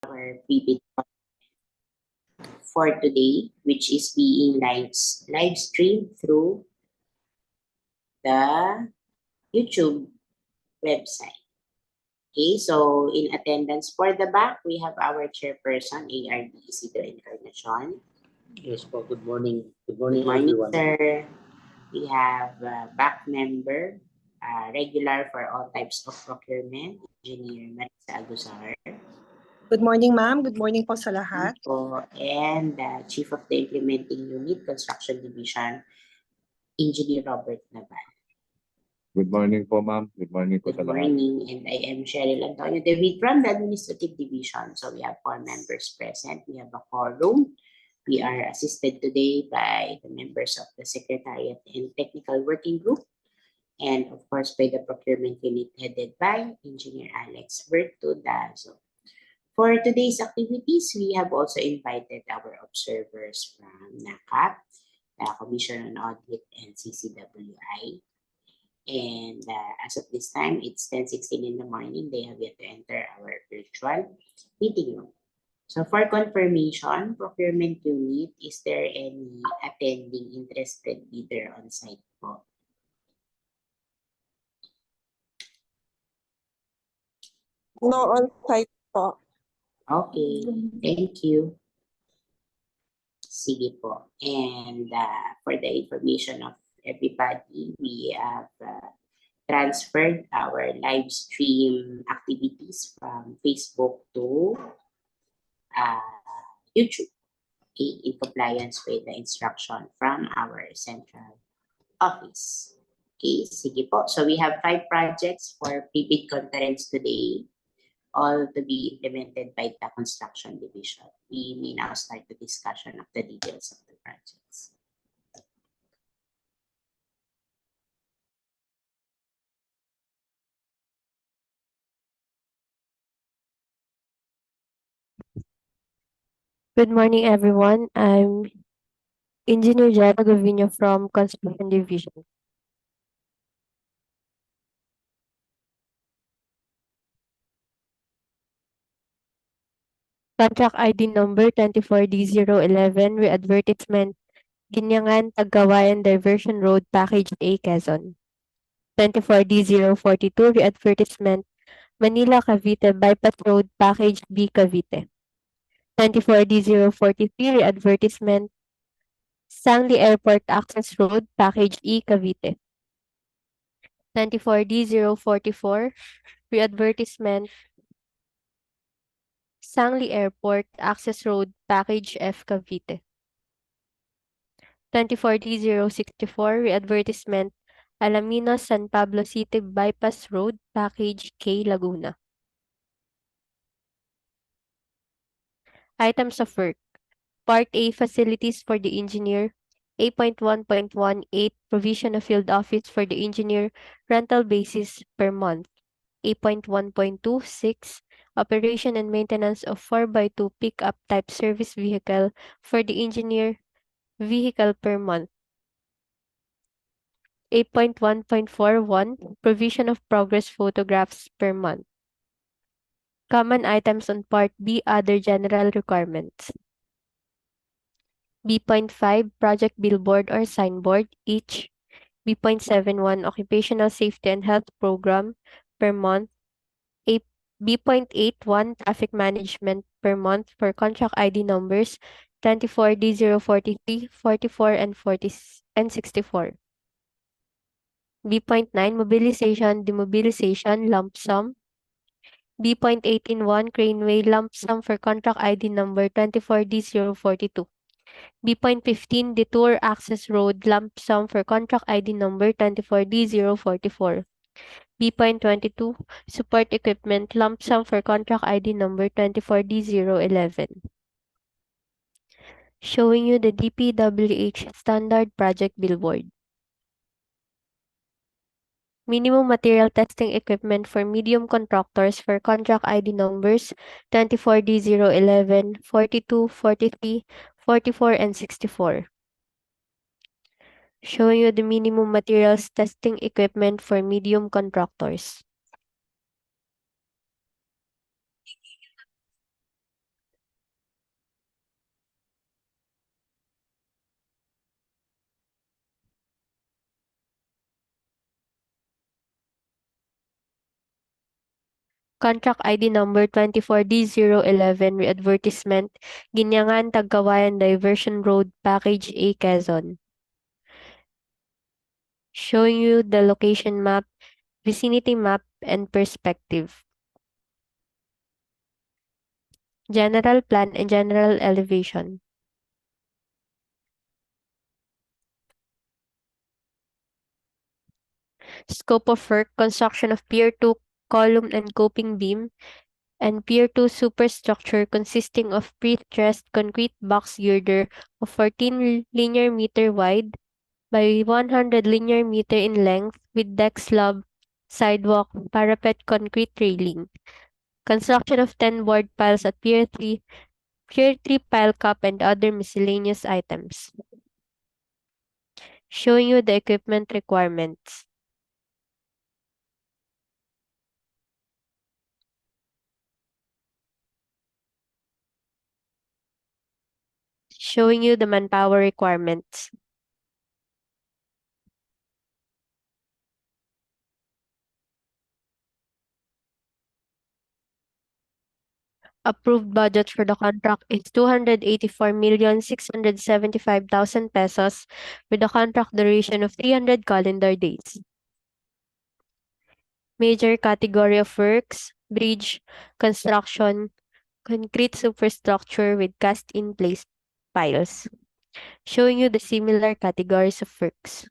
our pre-bid for today, which is being live streamed through the YouTube website. Okay, so in attendance for the back, we have our chairperson, ARD Isidro Encarnacion. Yes po, good morning. Good Good morning, morning, everyone. sir. We have back member, regular for all types of procurement, Engineer Marisa Agusar. Good morning, ma'am. Good morning po sa lahat. And Chief of the Implementing Unit, Construction Division, Engineer Robert Naval. Good morning po, ma'am. Good morning po Good sa lahat. morning, and I am Cheryl Antonio David from the Administrative Division. So we have 4 members present. We have a quorum. We are assisted today by the members of the Secretariat and Technical Working Group, and of course by the Procurement Unit headed by Engineer Alex Bertudazo. For today's activities, we have also invited our observers from NACAP, the Commission on Audit, and CCWI. And as of this time, it's 10:16 in the morning. They have yet to enter our virtual meeting room. So for confirmation, procurement unit, is there any attending interested bidder on site po? No on-site po. Okay, thank you. Sige po. And for the information of everybody, we have transferred our live stream activities from Facebook to YouTube, okay, in compliance with the instruction from our central office. Okay, sige po. So we have 5 projects for pre-bid conference today, all to be implemented by the construction division. We may now start the discussion of the details of the projects. Good morning, everyone. I'm Engineer Jara Govino from Construction Division. Contract ID number 24D011, Re-Advertisement, GUINAYANGAN, TAGKAWAYAN, Diversion Road, Package A, Quezon. 24D042, Re-Advertisement, MANILA, CAVITE, Bypass Road, Package B, Cavite. 24D043, Re-Advertisement, SANGLEY Airport Access Road, Package E, Cavite. 24D044, Re-Advertisement, SANGLEY Airport Access Road, Package F, Cavite. 24D064, Re-Advertisement, Alaminos, San Pablo City Bypass Road, Package K, Laguna. Items of work. Part A, Facilities for the Engineer. 8.1.18, Provision of Field Office for the Engineer, Rental Basis per month. 8.1.26, Operation and Maintenance of 4x2 Pickup Type Service Vehicle for the Engineer, Vehicle per month. 8.1.41, Provision of Progress Photographs per month. Common items on Part B, Other General Requirements. B.5, Project Billboard or Signboard, each. B.71, Occupational Safety and Health Program per month. B.81, Traffic Management per month for contract ID numbers 24D043, 44, and 64. B.9, Mobilization, Demobilization, Lump Sum. B.181, Craneway Lump Sum for contract ID number 24D042. B.15, Detour Access Road Lump Sum for contract ID number 24D044. B.22, Support Equipment Lump Sum for contract ID number 24D011. Showing you the Dpwh Standard Project Billboard. Minimum Material Testing Equipment for Medium Contractors for contract ID numbers 24D011, 42, 43, 44, and 64. Showing you the minimum materials testing equipment for medium contractors. Contract ID number 24D011 Re-Advertisement, GUINAYANGAN, TAGKAWAYAN, Diversion Road, Package A, Quezon. Showing you the location map, vicinity map, and perspective. General plan and general elevation. Scope of work, construction of Pier 2 column and coping beam, and Pier 2 superstructure consisting of pre-stressed concrete box girder of 14 linear meter wide by 100 linear meter in length with deck slab, sidewalk, parapet concrete railing. Construction of 10 board piles at Pier 3 pile cap and other miscellaneous items. Showing you the equipment requirements. Showing you the manpower requirements. Approved budget for the contract is 284,675,000 pesos with a contract duration of 300 calendar days. Major category of works, bridge, construction, concrete superstructure with cast-in-place piles. Showing you the similar categories of works.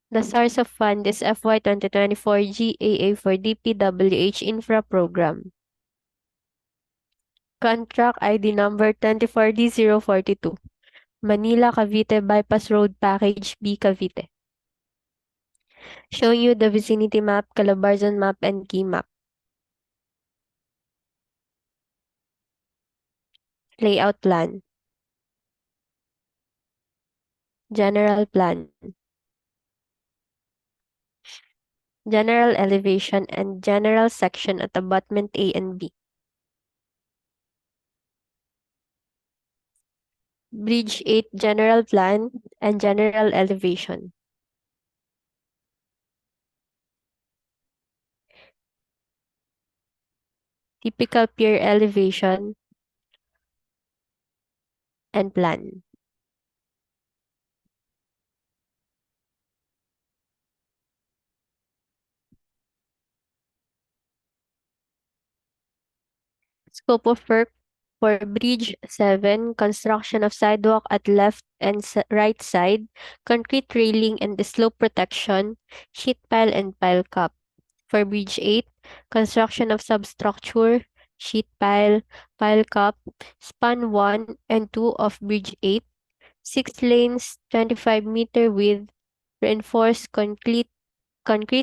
The source of fund is FY 2024 GAA for Dpwh Infra Program. Contract ID number 24D042. Manila Cavite Bypass Road Package B Cavite. Showing you the vicinity map, Calabarzon map, and key map. Layout plan. General plan. General elevation and general section at abutment A and B. Bridge 8 general plan and general elevation. Typical pier elevation and plan. Scope of work for Bridge 7, construction of sidewalk at left and right side, concrete railing and the slope protection, sheet pile and pile cap. For Bridge 8, construction of substructure, sheet pile, pile cap, span 1 and 2 of Bridge 8, 6 lanes, 25-meter width, reinforced concrete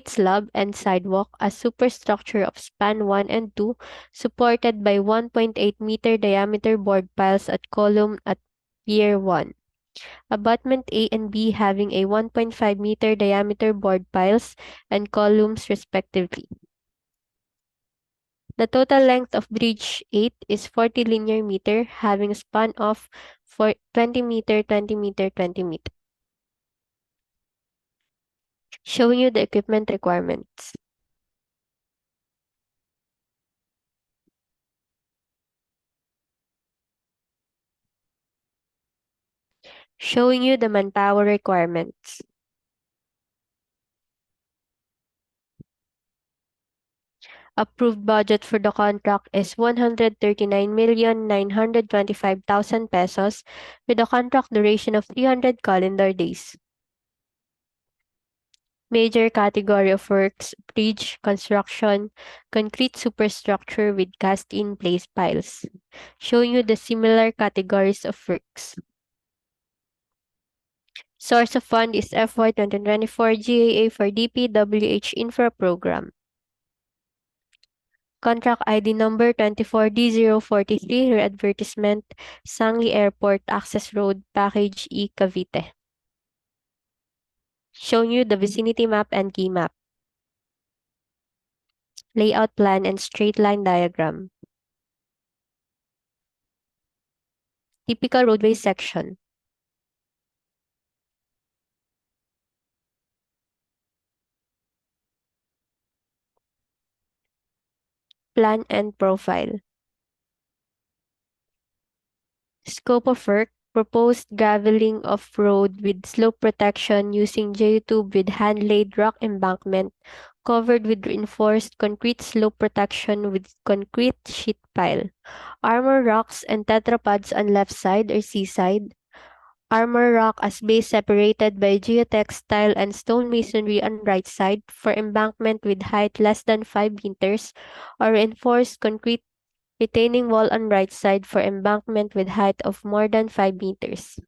slab and sidewalk as superstructure of span 1 and 2 supported by 1.8-meter diameter board piles at column at Pier 1. Abutment A and B having a 1.5-meter diameter board piles and columns respectively. The total length of Bridge 8 is 40 linear meter having a span of 20 meter, 20 meter, 20 meter. Showing you the equipment requirements. Showing you the manpower requirements. Approved budget for the contract is 139,925,000 pesos with a contract duration of 300 calendar days. Major category of works, bridge, construction, concrete superstructure with cast-in-place piles. Showing you the similar categories of works. Source of fund is FY 2024 GAA for Dpwh Infra Program. Contract ID number 24D043 Re-Advertisement, Sangley Airport Access Road, Package E, Cavite. Showing you the vicinity map and key map. Layout plan and straight line diagram. Typical roadway section. Plan and profile. Scope of work. Proposed graveling of road with slope protection using geotube with hand-laid rock embankment covered with reinforced concrete slope protection with concrete sheet pile. Armor rocks and tetrapods on left side or seaside. Armor rock as base separated by geotextile and stone masonry on right side for embankment with height less than 5 meters, or reinforced concrete retaining wall on right side for embankment with height of more than 5 meters.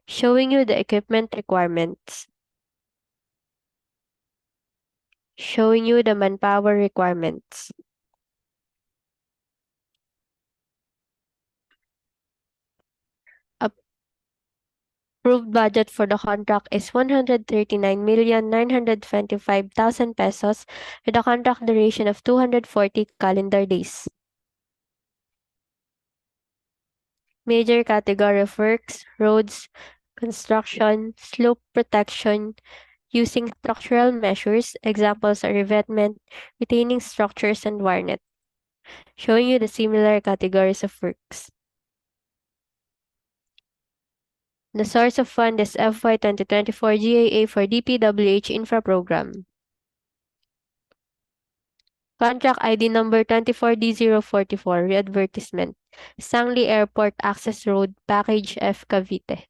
Showing you the equipment requirements. Showing you the manpower requirements. Approved budget for the contract is 139,925,000 pesos with a contract duration of 240 calendar days. Major category of works, roads, construction, slope protection, using structural measures, examples are revetment, retaining structures, and warnet. Showing you the similar categories of works. The source of fund is FY 2024 GAA for Dpwh Infra Program. Contract ID number 24D044, Re-Advertisement. SANGLEY Airport Access Road, Package F, Cavite.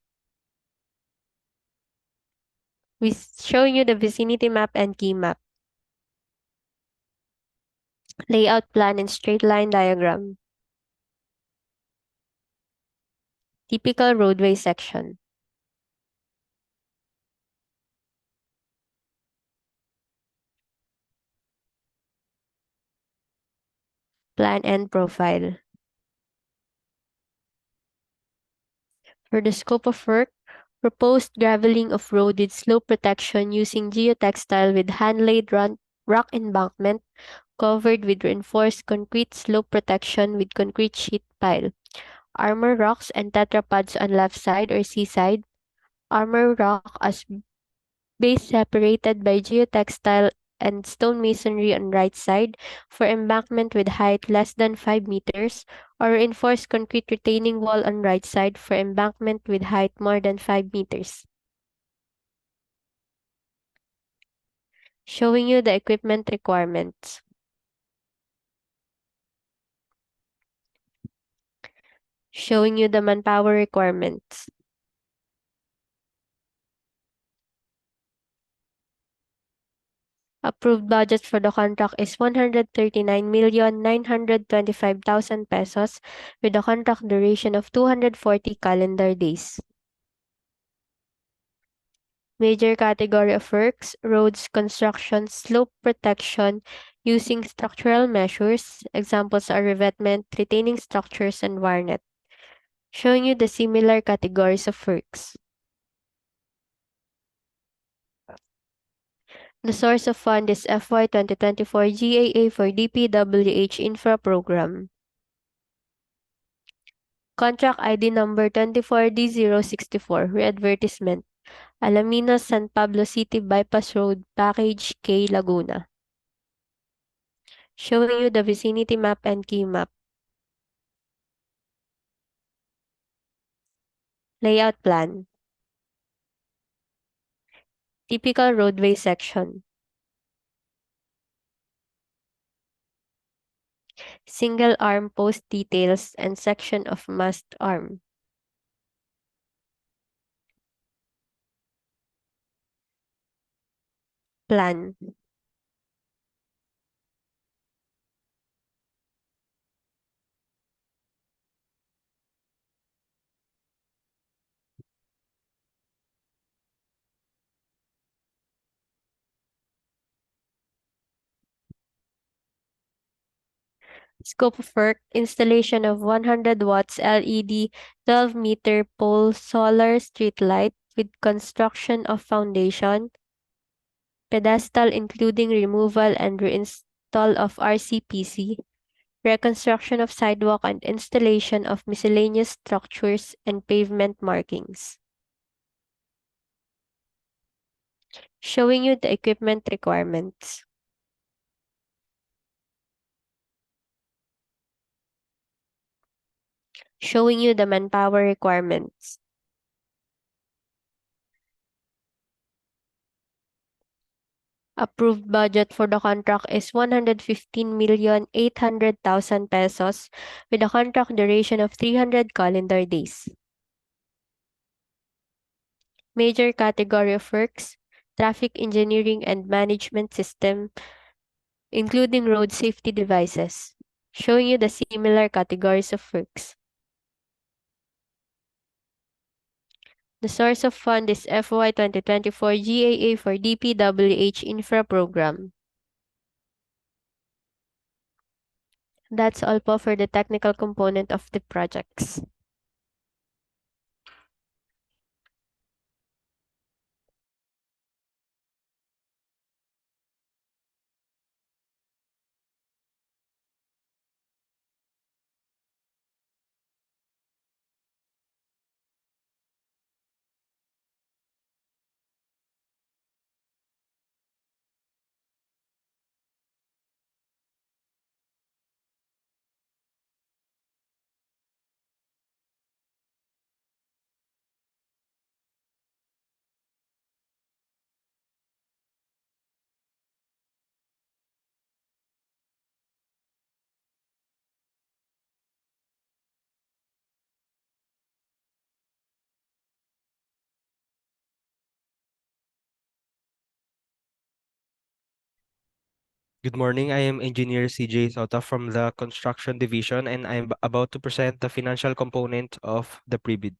Showing you the vicinity map and key map. Layout plan and straight line diagram. Typical roadway section. Plan and profile. For the scope of work, proposed graveling of road with slope protection using geotextile with hand-laid rock embankment covered with reinforced concrete slope protection with concrete sheet pile. Armor rocks and tetrapods on left side or seaside. Armor rock as base separated by geotextile and stone masonry on right side for embankment with height less than 5 meters, or reinforced concrete retaining wall on right side for embankment with height more than 5 meters. Showing you the equipment requirements. Showing you the manpower requirements. Approved budget for the contract is 139,925,000 pesos with a contract duration of 240 calendar days. Major category of works, roads, construction, slope protection, using structural measures. Examples are revetment, retaining structures, and warnet. Showing you the similar categories of works. The source of fund is FY 2024 GAA for Dpwh Infra Program. Contract ID number 24D064, Re-Advertisement. Alaminos, San Pablo City Bypass Road, Package K, Laguna. Showing you the vicinity map and key map. Layout plan. Typical roadway section. Single arm post details and section of mast arm. Plan. Scope of work, installation of 100 watts LED 12-meter pole solar street light with construction of foundation, pedestal including removal and reinstall of RCPC, reconstruction of sidewalk and installation of miscellaneous structures and pavement markings. Showing you the equipment requirements. Showing you the manpower requirements. Approved budget for the contract is 115,800,000 pesos with a contract duration of 300 calendar days. Major category of works, traffic engineering and management system, including road safety devices. Showing you the similar categories of works. The source of fund is FY 2024 GAA for Dpwh Infra Program. That's all po for the technical component of the projects. Good morning. I am Engineer CJ Sota from the Construction Division, and I'm about to present the financial component of the pre-bid.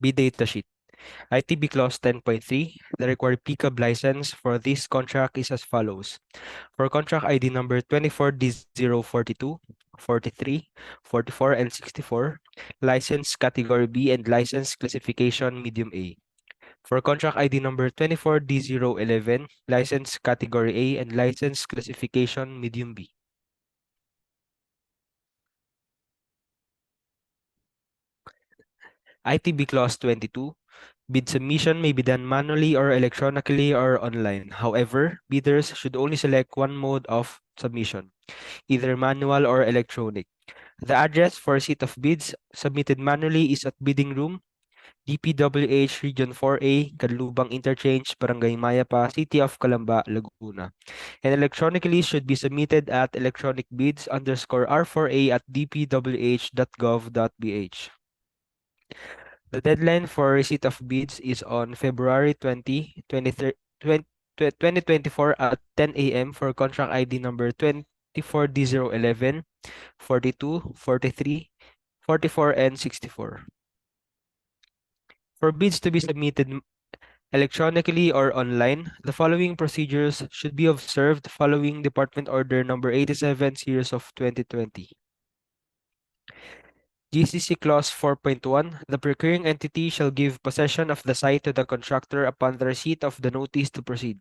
Bid data sheet. ITB Clause 10.3. The required PCAB license for this contract is as follows. For contract ID number 24D042, 43, 44, and 64, license category B and license classification medium A. For contract ID number 24D011, license category A and license classification medium B. ITB Clause 22, bid submission may be done manually or electronically or online. However, bidders should only select one mode of submission, either manual or electronic. The address for receipt of bids submitted manually is at Bidding Room, Dpwh Region 4A, Canlubang Interchange, Barangay Mayapa, City of Calamba, Laguna. And electronically should be submitted at electronicbids_R4A at dpwh.gov.ph. The deadline for receipt of bids is on February 20, 2024 at 10 a.m. for contract ID number 24D011, 42, 43, 44, and 64. For bids to be submitted electronically or online, the following procedures should be observed following Department Order number 87 series of 2020. GCC Clause 4.1. The procuring entity shall give possession of the site to the contractor upon the receipt of the notice to proceed.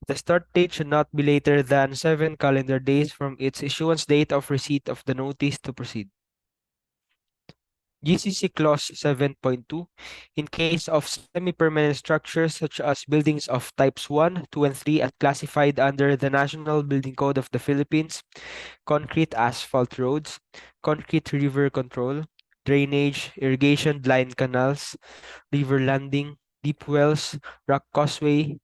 The start date should not be later than 7 calendar days from its issuance date of receipt of the notice to proceed. GCC Clause 7.2. In case of semi-permanent structures such as buildings of types 1, 2, and 3 as classified under the National Building Code of the Philippines, concrete asphalt roads, concrete river control, drainage, irrigation line canals, river landing, deep wells, rock causeway,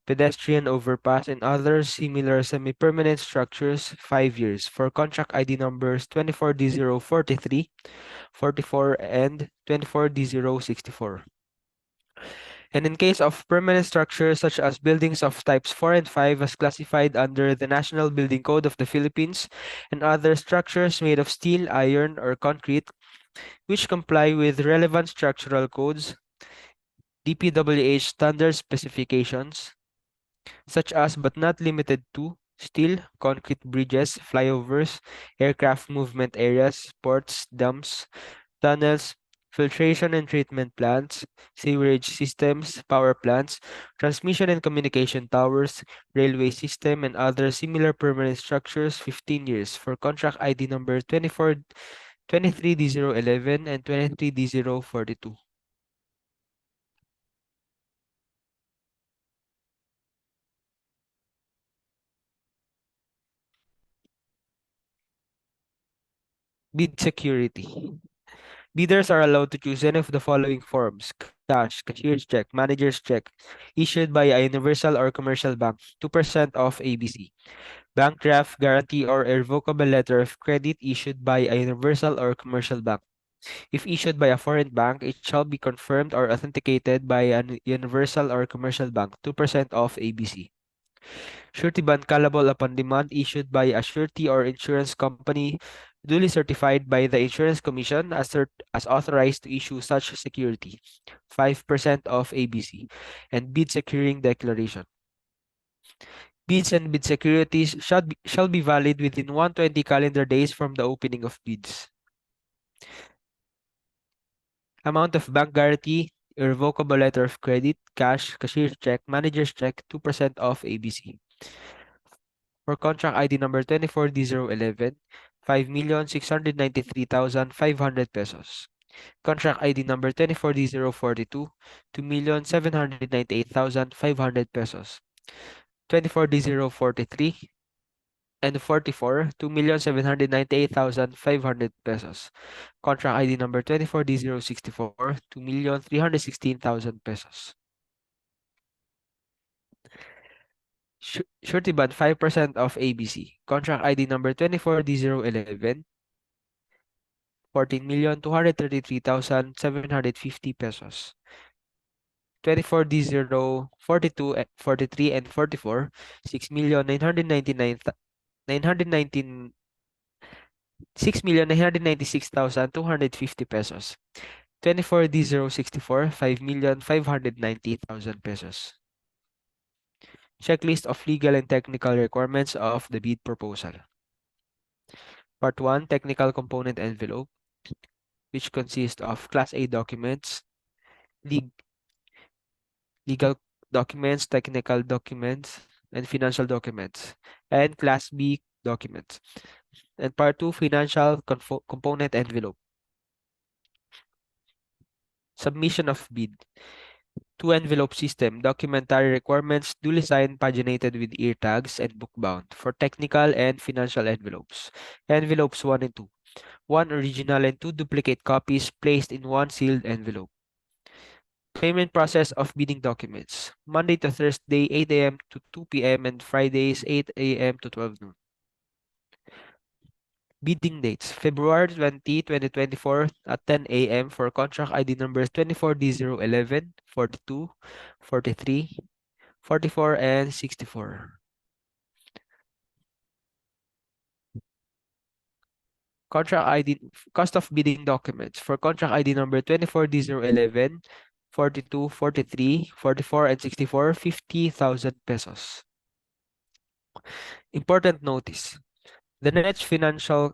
pedestrian overpass, and other similar semi-permanent structures, 5 years. For contract ID numbers 24D043, 44, and 24D064. And in case of permanent structures such as buildings of types 4 and 5 as classified under the National Building Code of the Philippines, and other structures made of steel, iron, or concrete, which comply with relevant structural codes, DPWH standard specifications, such as but not limited to steel, concrete bridges, flyovers, aircraft movement areas, ports, dams, tunnels, filtration and treatment plants, sewerage systems, power plants, transmission and communication towers, railway system, and other similar permanent structures 15 years for contract ID number 23D011 and 23D042. Bid security. Bidders are allowed to choose any of the following forms: cash, cashier's check, manager's check, issued by a universal or commercial bank, 2% of ABC. Bank draft, guarantee, or irrevocable letter of credit issued by a universal or commercial bank. If issued by a foreign bank, it shall be confirmed or authenticated by a universal or commercial bank, 2% of ABC. Surety bond callable upon demand issued by a surety or insurance company duly certified by the Insurance Commission as authorized to issue such security, 5% of ABC, and bid securing declaration. Bids and bid securities shall be valid within 120 calendar days from the opening of bids. Amount of bank guarantee, irrevocable letter of credit, cash, cashier's check, manager's check, 2% of ABC. For contract ID number 24D011, 5,693,500 pesos. Contract ID number 24D042, 2,798,500 pesos. 24D043 and 44, 2,798,500 pesos. Contract ID number 24D064, 2,316,000 pesos. Surety bond 5% of ABC. Contract ID number 24D011, 14,233,750 pesos. 24D042, 43, and 44, 6,996,250 pesos. 24D064, 5,590,000 pesos. Checklist of legal and technical requirements of the bid proposal. Part 1, technical component envelope, which consists of Class A documents, legal documents, technical documents, and financial documents, and Class B documents. And Part 2, financial component envelope. Submission of bid. Two envelope system, documentary requirements duly signed, paginated with ear tags and bookbound for technical and financial envelopes. Envelopes 1 and 2. One original and two duplicate copies placed in one sealed envelope. Payment process of bidding documents. Monday to Thursday, 8 a.m. to 2 p.m. and Fridays, 8 a.m. to 12 noon. Bidding dates. February 20, 2024 at 10 a.m. for contract ID numbers 24D011, 42, 43, 44, and 64. Contract ID, cost of bidding documents. For contract ID number 24D011, 42, 43, 44, and 64, 50,000 pesos. Important notice. The net financial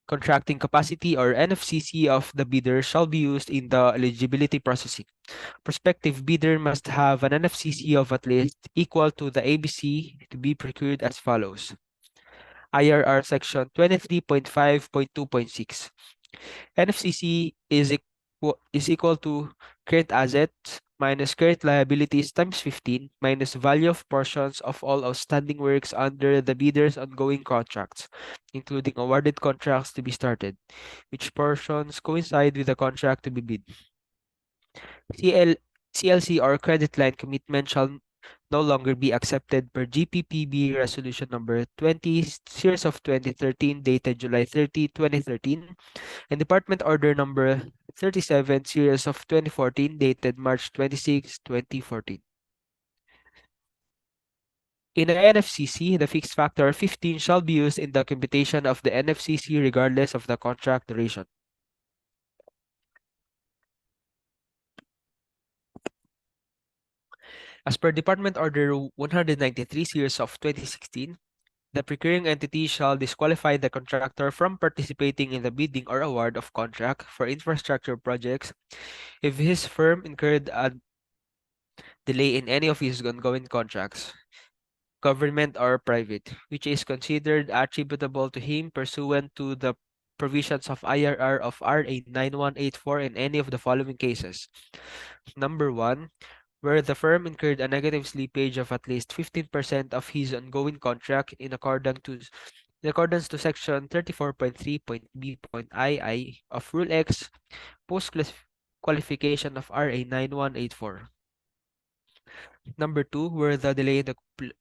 contracting capacity or NFCC of the bidder shall be used in the eligibility processing. Prospective bidder must have an NFCC of at least equal to the ABC to be procured as follows. IRR section 23.5.2.6. NFCC is equal to current assets minus current liabilities times 15 minus value of portions of all outstanding works under the bidder's ongoing contracts, including awarded contracts to be started, which portions coincide with the contract to be bid. CLC or credit line commitment shall no longer be accepted per GPPB Resolution Number 20, Series of 2013, dated July 30, 2013, and Department Order Number 37, Series of 2014, dated March 26, 2014. In the NFCC, the fixed factor 15 shall be used in the computation of the NFCC regardless of the contract duration. As per Department Order 193, Series of 2016, the procuring entity shall disqualify the contractor from participating in the bidding or award of contract for infrastructure projects if his firm incurred a delay in any of his ongoing contracts, government or private, which is considered attributable to him pursuant to the provisions of IRR of RA 9184 in any of the following cases. Number 1, where the firm incurred a negative slippage of at least 15% of his ongoing contract in accordance to Section 34.3.b.ii of Rule X, post-qualification of RA 9184. Number 2, where the delay in the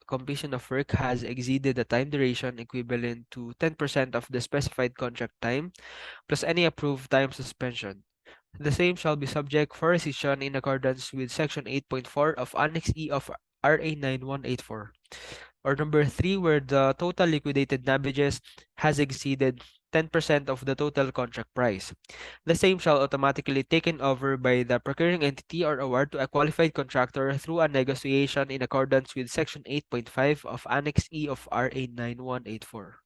completion of work has exceeded the time duration equivalent to 10% of the specified contract time, plus any approved time suspension. The same shall be subject for rescission in accordance with Section 8.4 of Annex E of RA 9184. Or number 3, where the total liquidated damages has exceeded 10% of the total contract price. The same shall automatically taken over by the procuring entity or award to a qualified contractor through a negotiation in accordance with Section 8.5 of Annex E of RA 9184.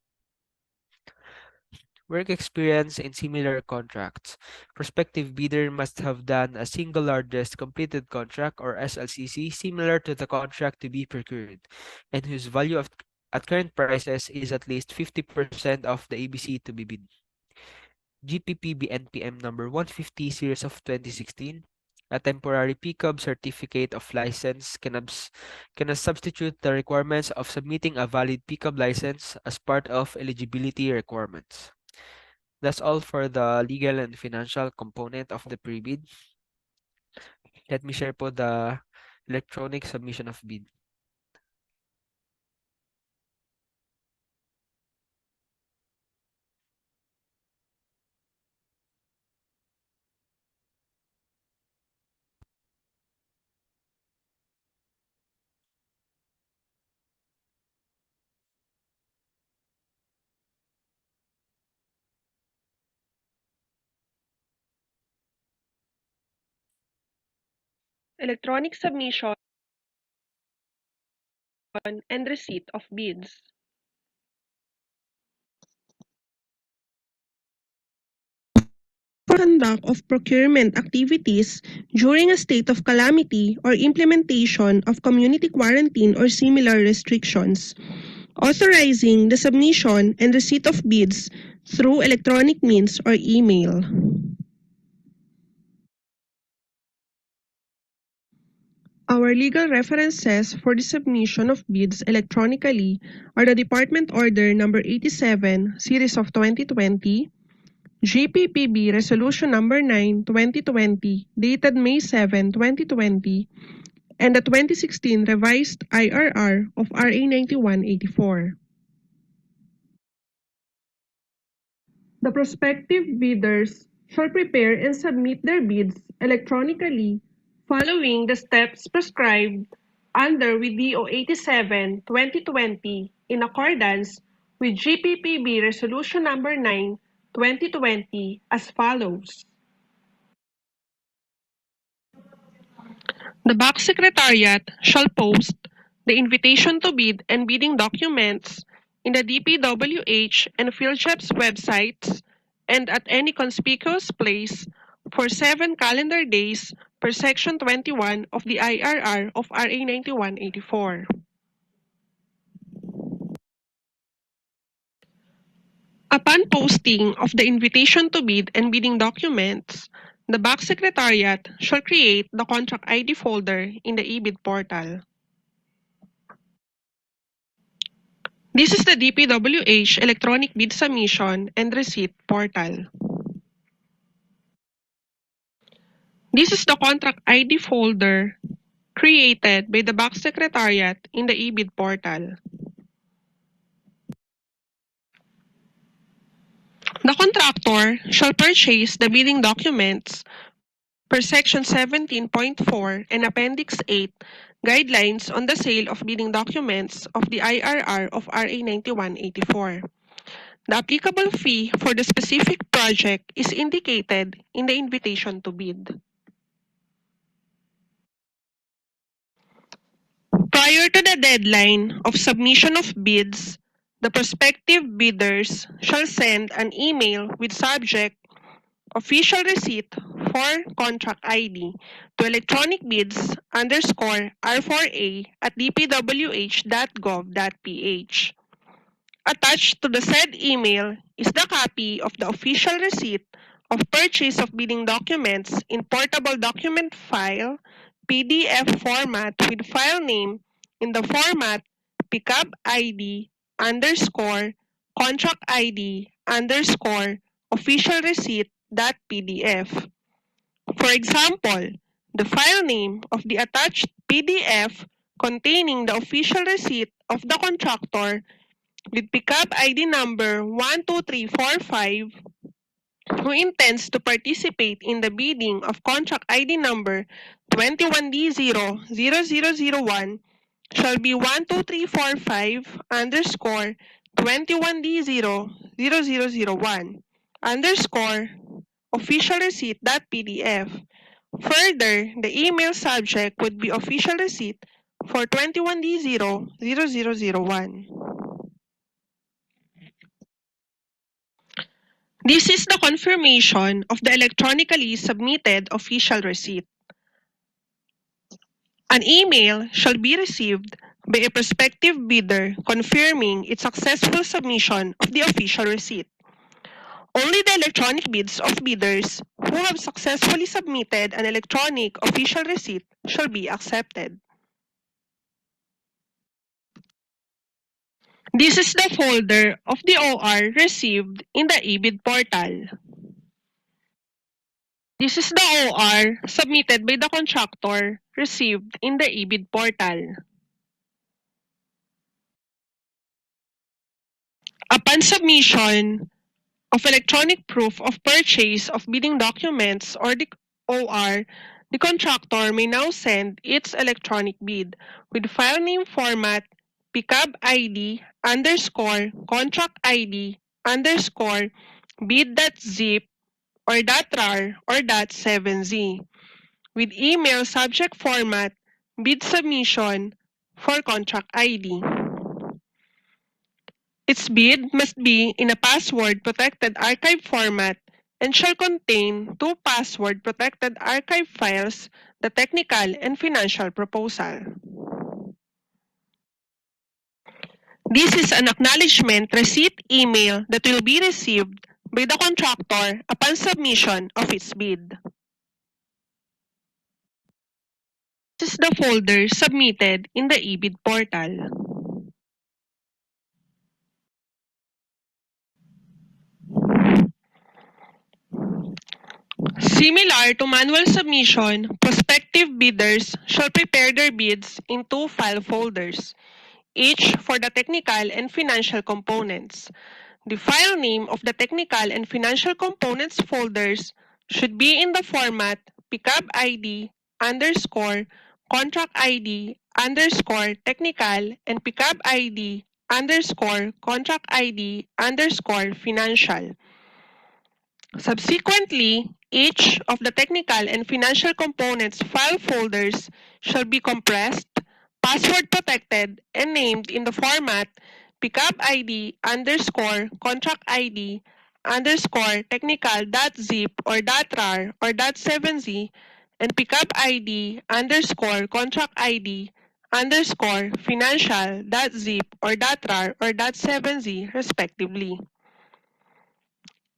Work experience in similar contracts. Prospective bidder must have done a single largest completed contract or SLCC similar to the contract to be procured, and whose value at current prices is at least 50% of the ABC to be bid. GPPB NPM number 150 series of 2016. A temporary PCOB certificate of license can substitute the requirements of submitting a valid PCOB license as part of eligibility requirements. That's all for the legal and financial component of the pre-bid. Let me share po the electronic submission of bid. Electronic submission and receipt of bids. Conduct of procurement activities during a state of calamity or implementation of community quarantine or similar restrictions. Authorizing the submission and receipt of bids through electronic means or email. Our legal references for the submission of bids electronically are the Department Order Number 87, Series of 2020, GPPB Resolution Number 9, 2020, dated May 7, 2020, and the 2016 revised IRR of RA 9184. The prospective bidders shall prepare and submit their bids electronically following the steps prescribed under WDO 87, 2020 in accordance with GPPB Resolution Number 9, 2020 as follows. The Back Secretariat shall post the invitation to bid and bidding documents in the Dpwh and PhilJEP's websites and at any conspicuous place for 7 calendar days per Section 21 of the IRR of RA 9184. Upon posting of the invitation to bid and bidding documents, the Back Secretariat shall create the contract ID folder in the eBid portal. This is the Dpwh electronic bid submission and receipt portal. This is the contract ID folder created by the Back Secretariat in the eBid portal. The contractor shall purchase the bidding documents per Section 17.4 and Appendix 8 Guidelines on the Sale of Bidding Documents of the IRR of RA 9184. The applicable fee for the specific project is indicated in the invitation to bid. Prior to the deadline of submission of bids, the prospective bidders shall send an email with subject official receipt for contract ID to electronicbids_R4A@dpwh.gov.ph. Attached to the said email is the copy of the official receipt of purchase of bidding documents in portable document file PDF format with file name in the format pickup ID underscore contract ID underscore official receipt dot PDF. For example, the file name of the attached PDF containing the official receipt of the contractor with pickup ID number 12345 who intends to participate in the bidding of contract ID number 21D00001 shall be 12345 underscore 21D00001 underscore official receipt.pdf. Further, the email subject would be official receipt for 21D00001. This is the confirmation of the electronically submitted official receipt. An email shall be received by a prospective bidder confirming its successful submission of the official receipt. Only the electronic bids of bidders who have successfully submitted an electronic official receipt shall be accepted. This is the folder of the OR received in the eBid portal. This is the OR submitted by the contractor received in the eBid portal. Upon submission of electronic proof of purchase of bidding documents or the OR, the contractor may now send its electronic bid with file name format pickup ID underscore contract ID underscore bid.zip or .rar or .7z with email subject format bid submission for contract ID. Its bid must be in a password-protected archive format and shall contain 2 password-protected archive files, the technical and financial proposal. This is an acknowledgement receipt email that will be received by the contractor upon submission of its bid. This is the folder submitted in the eBid portal. Similar to manual submission, prospective bidders shall prepare their bids in 2 file folders, each for the technical and financial components. The file name of the technical and financial components folders should be in the format pickup ID underscore contract ID underscore technical and pickup ID underscore contract ID underscore financial. Subsequently, each of the technical and financial components file folders shall be compressed, password protected, and named in the format pickup ID underscore contract ID underscore technical.zip or .rar or .7z and pickup ID underscore contract ID underscore financial.zip or .rar or .7z respectively.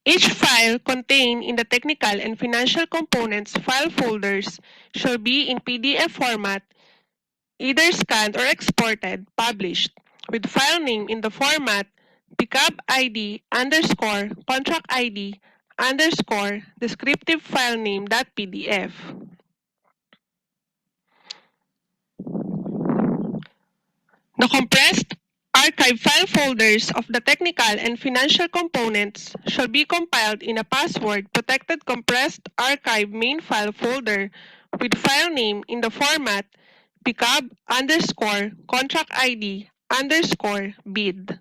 Each file contained in the technical and financial components file folders shall be in PDF format, either scanned or exported, published, with file name in the format pickup ID underscore contract ID underscore descriptive file name.pdf. The compressed archive file folders of the technical and financial components shall be compiled in a password-protected compressed archive main file folder with file name in the format pickup underscore contract ID underscore bid.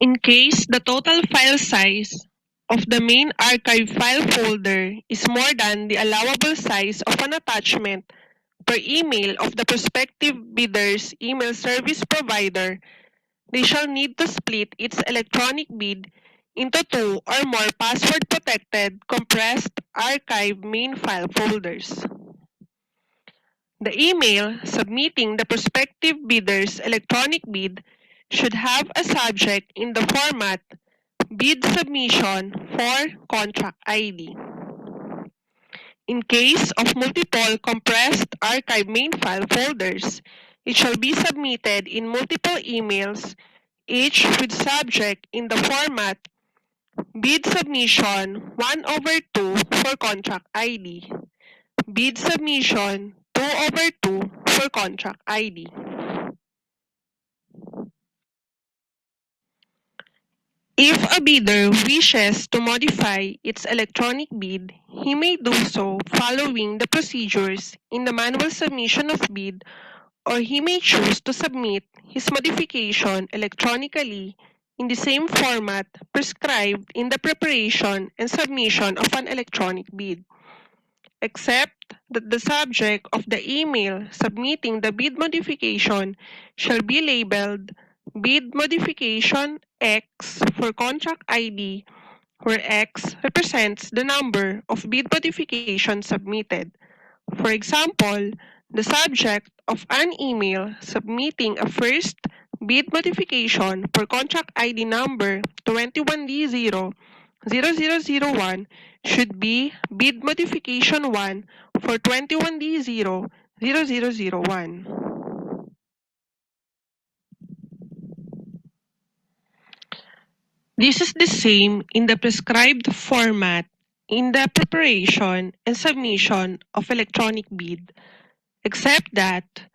In case the total file size of the main archive file folder is more than the allowable size of an attachment, per email of the prospective bidder's email service provider, they shall need to split its electronic bid into 2 or more password-protected compressed archive main file folders. The email submitting the prospective bidder's electronic bid should have a subject in the format bid submission for contract ID. In case of multiple compressed archive main file folders, it shall be submitted in multiple emails, each with subject in the format bid submission 1/2 for contract ID, bid submission 2/2 for contract ID. If a bidder wishes to modify its electronic bid, he may do so following the procedures in the manual submission of bid, or he may choose to submit his modification electronically in the same format prescribed in the preparation and submission of an electronic bid, except that the subject of the email submitting the bid modification shall be labeled Bid Modification X for contract ID, where X represents the number of bid modifications submitted. For example, the subject of an email submitting a first bid modification for contract ID number 21D00001 should be bid modification 1 for 21D00001. This is the same in the prescribed format in the preparation and submission of electronic bid, except that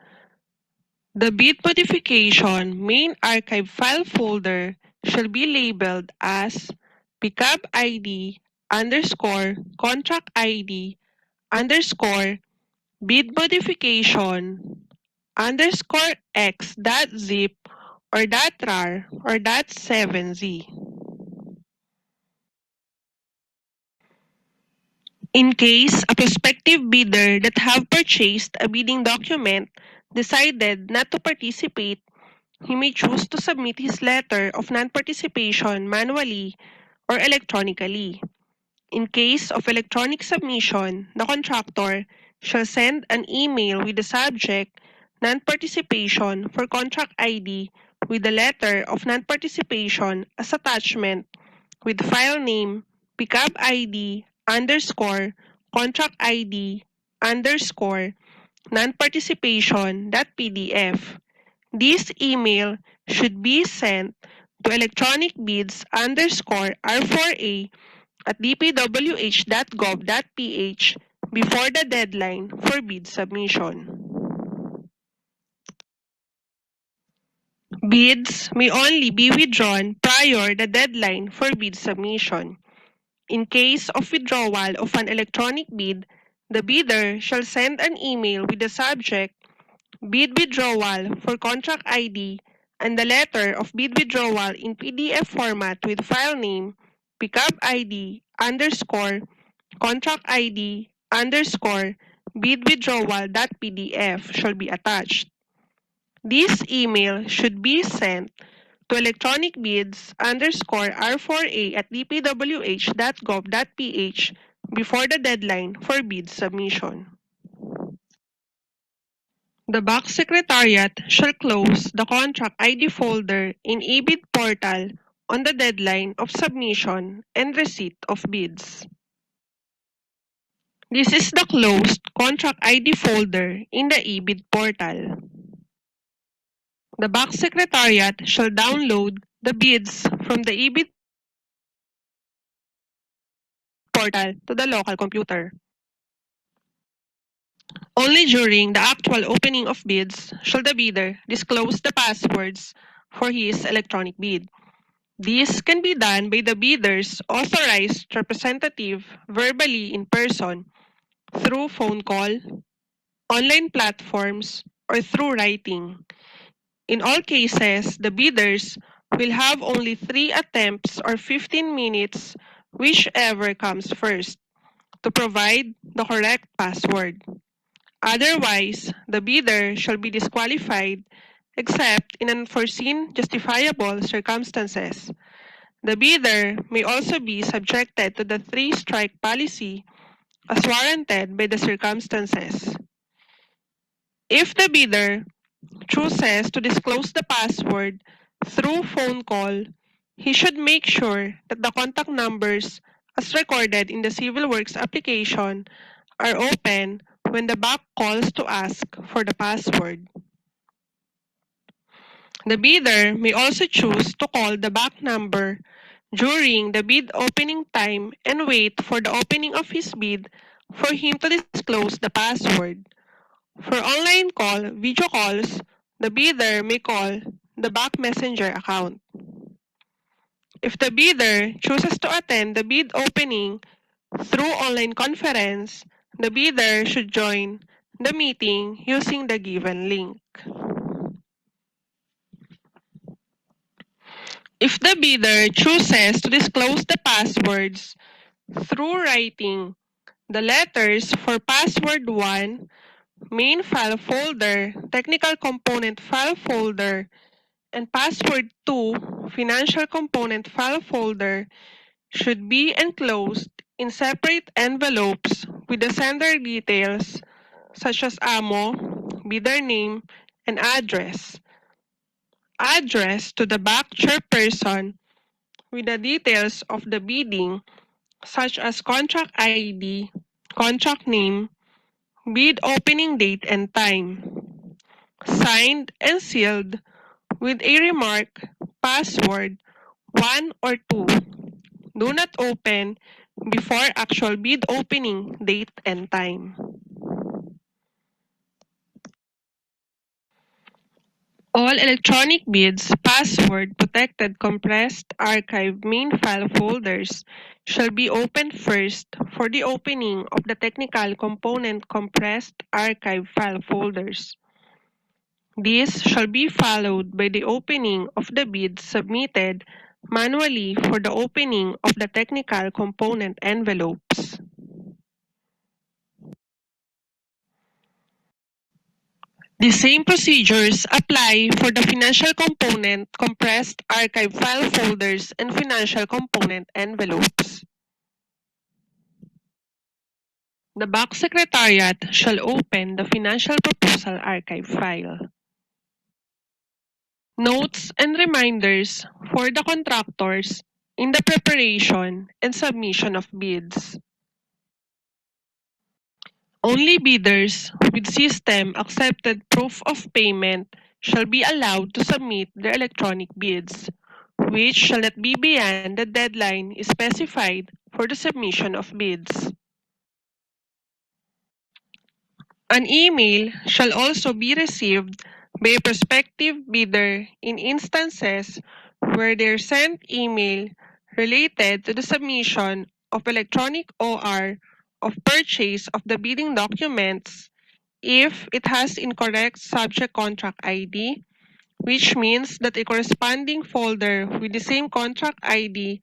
the bid modification main archive file folder shall be labeled as pickup ID underscore contract ID underscore bid modification underscore x dot zip or dot rar or dot 7z. In case a prospective bidder that have purchased a bidding document decided not to participate, he may choose to submit his letter of non-participation manually or electronically. In case of electronic submission, the contractor shall send an email with the subject non-participation for contract ID with the letter of non-participation as attachment with file name pickup ID underscore contract ID underscore non-participation.pdf. This email should be sent to electronicbids underscore R4A at dpwh.gov.ph before the deadline for bid submission. Bids may only be withdrawn prior the deadline for bid submission. In case of withdrawal of an electronic bid, the bidder shall send an email with the subject bid withdrawal for contract ID and the letter of bid withdrawal in PDF format with file name pickup ID underscore contract ID underscore bid withdrawal.pdf shall be attached. This email should be sent to electronicbids underscore R4A at dpwh.gov.ph before the deadline for bid submission. The box secretariat shall close the contract ID folder in eBid portal on the deadline of submission and receipt of bids. This is the closed contract ID folder in the eBid portal. The box secretariat shall download the bids from the eBid portal to the local computer. Only during the actual opening of bids shall the bidder disclose the passwords for his electronic bid. This can be done by the bidder's authorized representative verbally in person, through phone call, online platforms, or through writing. In all cases, the bidders will have only 3 attempts or 15 minutes, whichever comes first, to provide the correct password. Otherwise, the bidder shall be disqualified except in unforeseen justifiable circumstances. The bidder may also be subjected to the three-strike policy as warranted by the circumstances. If the bidder chooses to disclose the password through phone call, he should make sure that the contact numbers as recorded in the Civil Works application are open when the bank calls to ask for the password. The bidder may also choose to call the bank number during the bid opening time and wait for the opening of his bid for him to disclose the password. For online call, video calls, the bidder may call the bank messenger account. If the bidder chooses to attend the bid opening through online conference, the bidder should join the meeting using the given link. If the bidder chooses to disclose the passwords through writing the letters for password 1, main file folder, technical component file folder, and password 2, financial component file folder, should be enclosed in separate envelopes with the sender details such as AMO, bidder name, and address. Address to the bank chairperson with the details of the bidding such as contract ID, contract name, bid opening date and time. Signed and sealed with a remark, password 1 or 2. Do not open before actual bid opening date and time. All electronic bids, password-protected compressed archive main file folders shall be opened first for the opening of the technical component compressed archive file folders. This shall be followed by the opening of the bids submitted manually for the opening of the technical component envelopes. The same procedures apply for the financial component compressed archive file folders and financial component envelopes. The bank secretariat shall open the financial proposal archive file. Notes and reminders for the contractors in the preparation and submission of bids. Only bidders with system-accepted proof of payment shall be allowed to submit their electronic bids, which shall not be beyond the deadline specified for the submission of bids. An email shall also be received by a prospective bidder in instances where their sent email related to the submission of electronic OR of purchase of the bidding documents if it has incorrect subject contract ID, which means that a corresponding folder with the same contract ID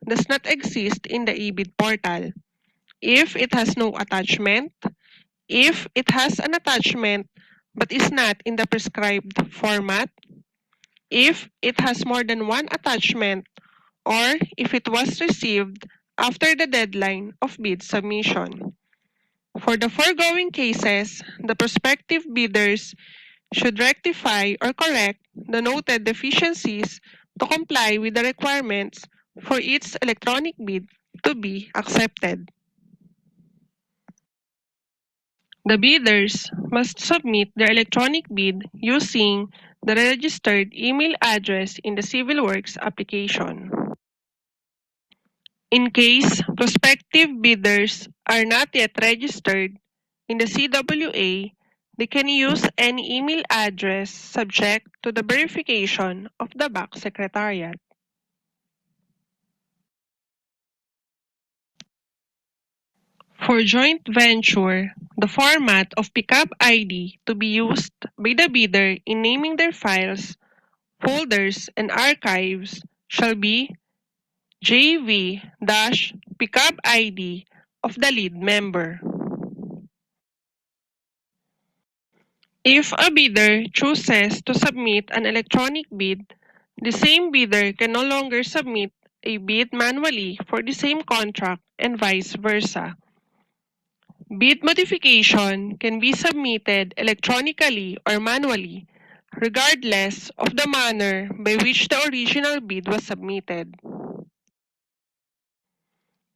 does not exist in the eBid portal. If it has no attachment, if it has an attachment but is not in the prescribed format, if it has more than one attachment, or if it was received after the deadline of bid submission. For the foregoing cases, the prospective bidders should rectify or correct the noted deficiencies to comply with the requirements for its electronic bid to be accepted. The bidders must submit their electronic bid using the registered email address in the Civil Works application. In case prospective bidders are not yet registered in the CWA, they can use any email address subject to the verification of the bank secretariat. For joint venture, the format of pickup ID to be used by the bidder in naming their files, folders, and archives shall be JV-pickup ID of the lead member. If a bidder chooses to submit an electronic bid, the same bidder can no longer submit a bid manually for the same contract and vice versa. Bid modification can be submitted electronically or manually, regardless of the manner by which the original bid was submitted.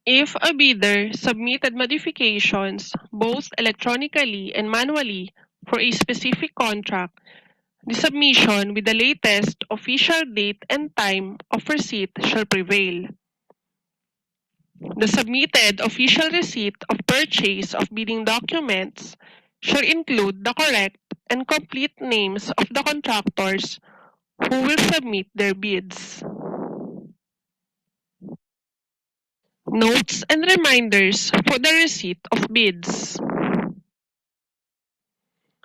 If a bidder submitted modifications both electronically and manually for a specific contract, the submission with the latest official date and time of receipt shall prevail. The submitted official receipt of purchase of bidding documents shall include the correct and complete names of the contractors who will submit their bids. Notes and reminders for the receipt of bids.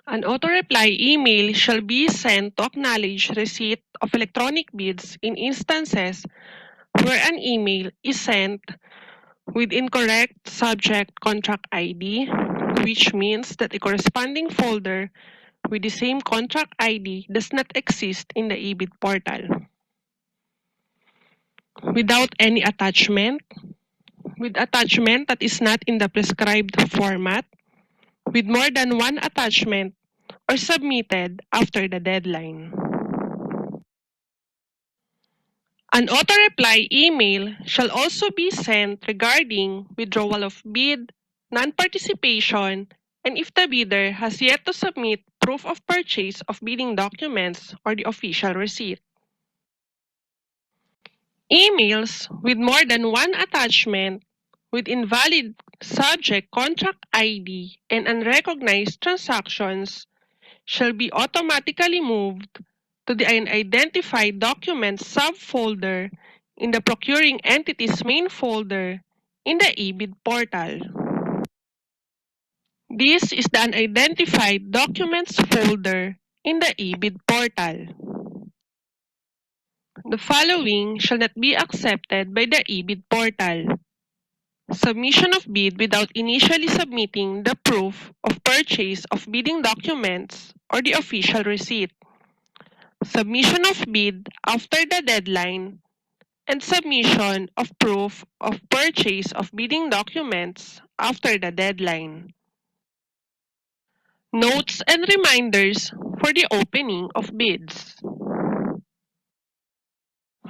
An auto-reply email shall be sent to acknowledge receipt of electronic bids in instances where an email is sent with incorrect subject contract ID, which means that a corresponding folder with the same contract ID does not exist in the eBid portal. Without any attachment, with attachment that is not in the prescribed format, with more than one attachment, or submitted after the deadline. An auto-reply email shall also be sent regarding withdrawal of bid, non-participation, and if the bidder has yet to submit proof of purchase of bidding documents or the official receipt. Emails with more than one attachment with invalid subject contract ID and unrecognized transactions shall be automatically moved to the unidentified documents subfolder in the procuring entity's main folder in the eBid portal. This is the unidentified documents folder in the eBid portal. The following shall not be accepted by the eBid portal. Submission of bid without initially submitting the proof of purchase of bidding documents or the official receipt. Submission of bid after the deadline, and submission of proof of purchase of bidding documents after the deadline. Notes and reminders for the opening of bids.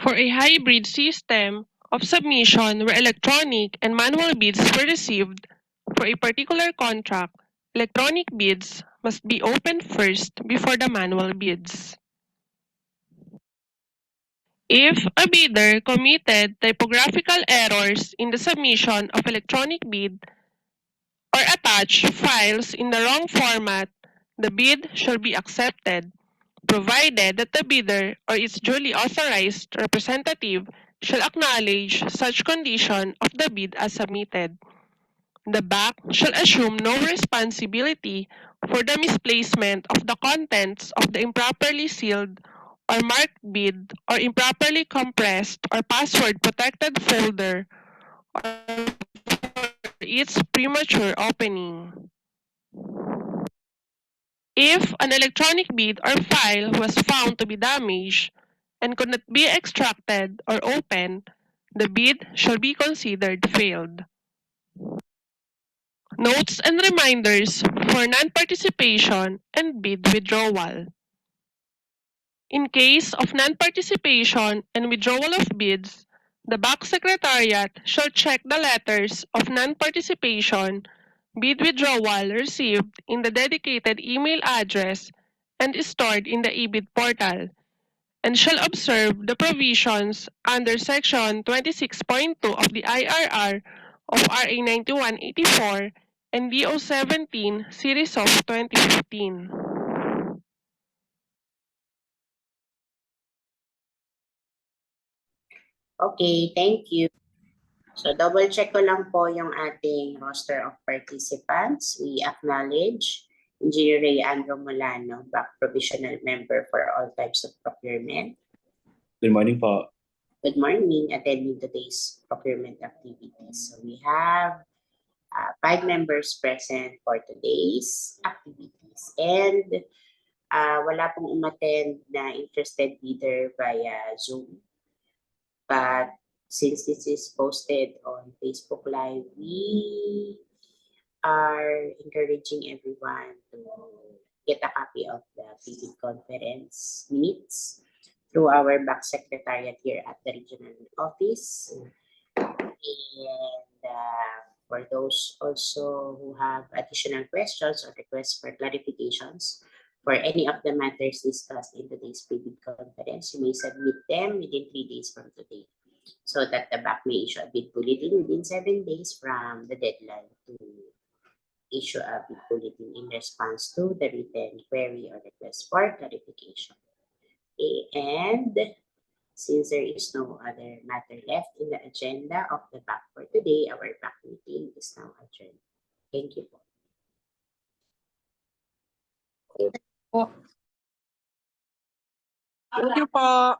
For a hybrid system of submission where electronic and manual bids were received for a particular contract, electronic bids must be opened first before the manual bids. If a bidder committed typographical errors in the submission of electronic bid or attached files in the wrong format, the bid shall be accepted, provided that the bidder or its duly authorized representative shall acknowledge such condition of the bid as submitted. The BAC shall assume no responsibility for the misplacement of the contents of the improperly sealed or marked bid or improperly compressed or password-protected folder or for its premature opening. If an electronic bid or file was found to be damaged and could not be extracted or opened, the bid shall be considered failed. Notes and reminders for non-participation and bid withdrawal. In case of non-participation and withdrawal of bids, the BAC Secretariat shall check the letters of non-participation, bid withdrawal received in the dedicated email address and stored in the eBid portal, and shall observe the provisions under Section 26.2 of the IRR of RA 9184 and DO 17 Series of 2015. Okay, thank you. So double check ko lang po yung ating roster of participants. We acknowledge Engineer Re-Advertisement Molano, back provisional member for all types of procurement. Good morning po. Good morning, attending today's procurement activities. So we have 5 members present for today's activities. And Wala pong umattend na interested bidder via Zoom. But since this is posted on Facebook Live, we are encouraging everyone to get a copy of the PB conference minutes through our back secretariat here at the regional office. And for those also who have additional questions or requests for clarifications for any of the matters discussed in today's PB conference, you may submit them within 3 days from today, so that the back may issue a bid bulletin within 7 days from the deadline to issue a bid bulletin in response to the written query or request for clarification. Okay, and since there is no other matter left in the agenda of the back for today, our back meeting is now adjourned. Thank you po. Thank you po.